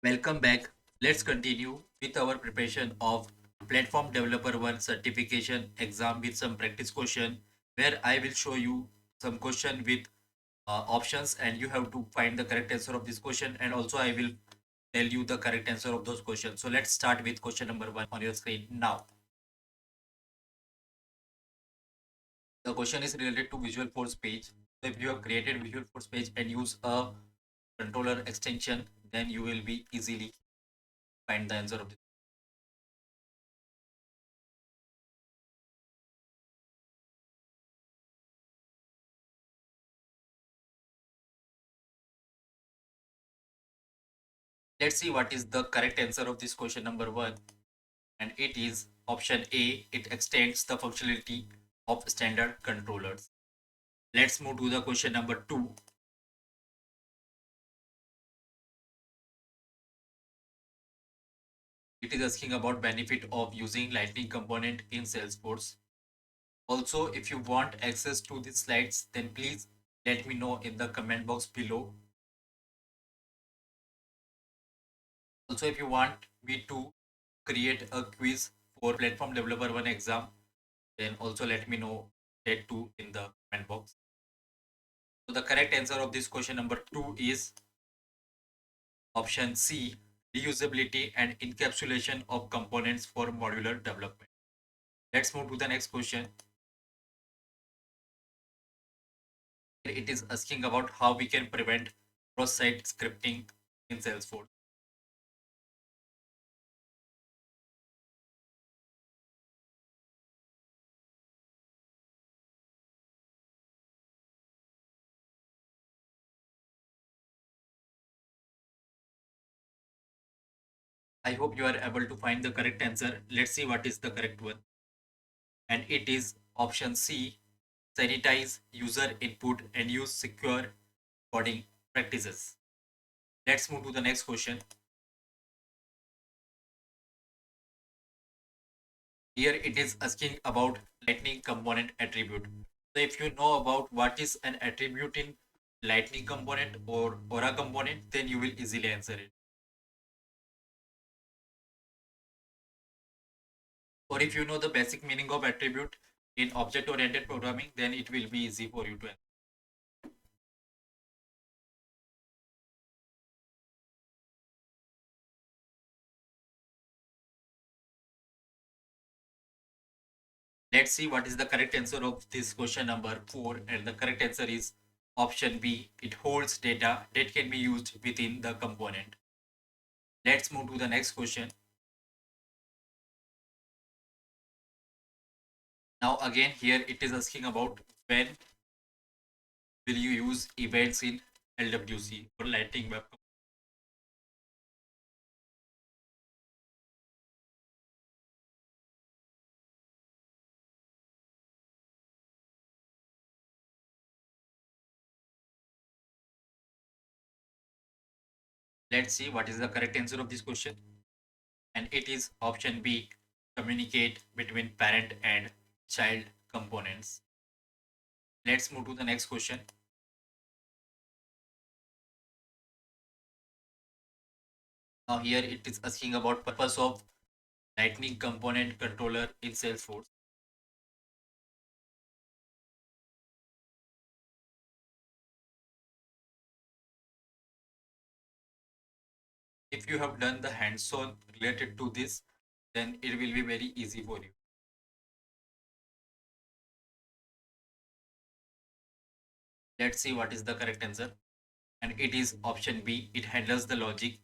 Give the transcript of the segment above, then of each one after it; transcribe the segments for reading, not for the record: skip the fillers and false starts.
Welcome back. Let's continue with our preparation of Platform Developer 1 certification exam with some practice question where I will show you some question with options and you have to find the correct answer of this question, and also I will tell you the correct answer of those questions. So let's start with question number 1 on your screen now. The question is related to Visual Force page. So if you have created Visual Force page and use a controller extension, then you will be easily find the answer of this. Let's see what is the correct answer of this question number 1, and it is option A. It extends the functionality of standard controllers. Let's move to the question number 2. It is asking about benefit of using Lightning component in Salesforce. Also, if you want access to these slides, then please let me know in the comment box below. Also, if you want me to create a quiz for Platform Developer 1 exam, then also let me know that too in the comment box. So the correct answer of this question number 2 is option C, reusability and encapsulation of components for modular development. Let's move to the next question. It is asking about how we can prevent cross-site scripting in Salesforce. I hope you are able to find the correct answer. Let's see what is the correct one. And it is option C, sanitize user input and use secure coding practices. Let's move to the next question. Here it is asking about Lightning component attribute. So if you know about what is an attribute in Lightning component or Aura component, then you will easily answer it. Or if you know the basic meaning of attribute in object oriented programming, then it will be easy for you to answer. Let's see what is the correct answer of this question number 4, and the correct answer is option B. It holds data that can be used within the component. Let's move to the next question. Now again here it is asking about when will you use events in LWC or Lightning Web. Let's see what is the correct answer of this question, and it is option B. Communicate between parent and child components. Let's move to the next question. Now here it is asking about purpose of Lightning component controller in Salesforce. If you have done the hands-on related to this, then it will be very easy for you. Let's see what is the correct answer, and it is option B. It handles the logic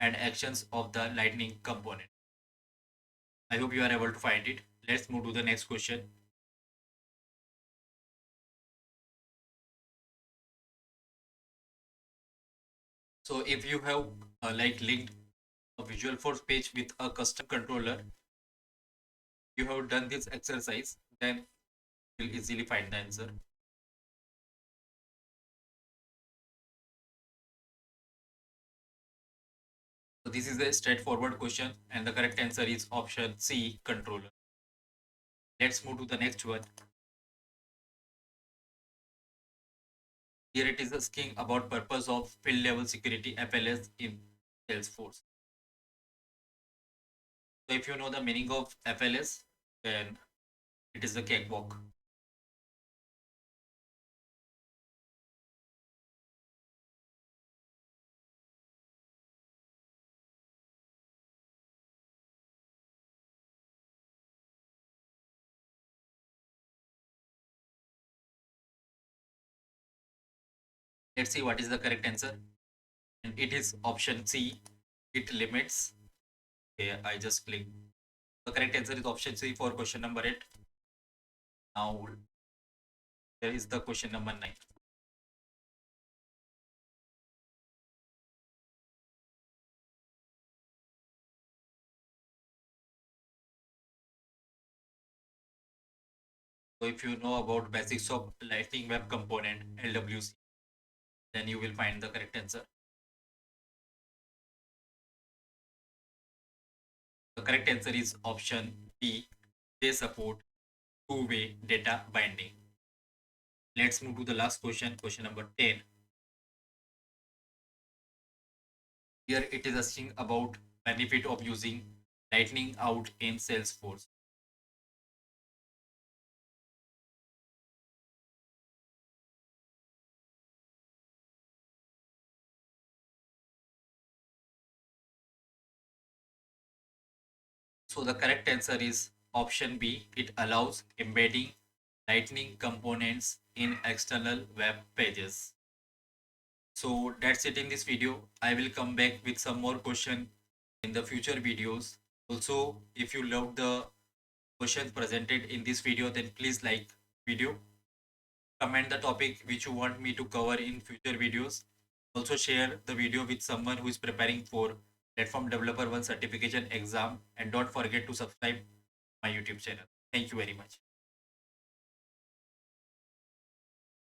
and actions of the Lightning component. I hope you are able to find it. Let's move to the next question. So if you have linked a Visual Force page with a custom controller, you have done this exercise, then you'll easily find the answer. So this is a straightforward question, and the correct answer is option C, controller. Let's move to the next one. Here it is asking about purpose of field level security FLS in Salesforce. So if you know the meaning of FLS, then it is the cakewalk. Let's see what is the correct answer. And it is option C. It limits. Okay, I just click. The correct answer is option C for question number 8. Now there is the question number 9. So if you know about basics of Lightning Web Component LWC, then you will find the correct answer. The correct answer is option B. They support two-way data binding. Let's move to the last question, question number 10. Here it is asking about benefit of using Lightning out in Salesforce. So the correct answer is option B. It allows embedding Lightning components in external web pages. So that's it in this video. I will come back with some more question in the future videos. Also, if you loved the questions presented in this video, then please like video, comment the topic which you want me to cover in future videos. Also share the video with someone who is preparing for Platform Developer 1 certification exam, and don't forget to subscribe my YouTube channel. Thank you very much.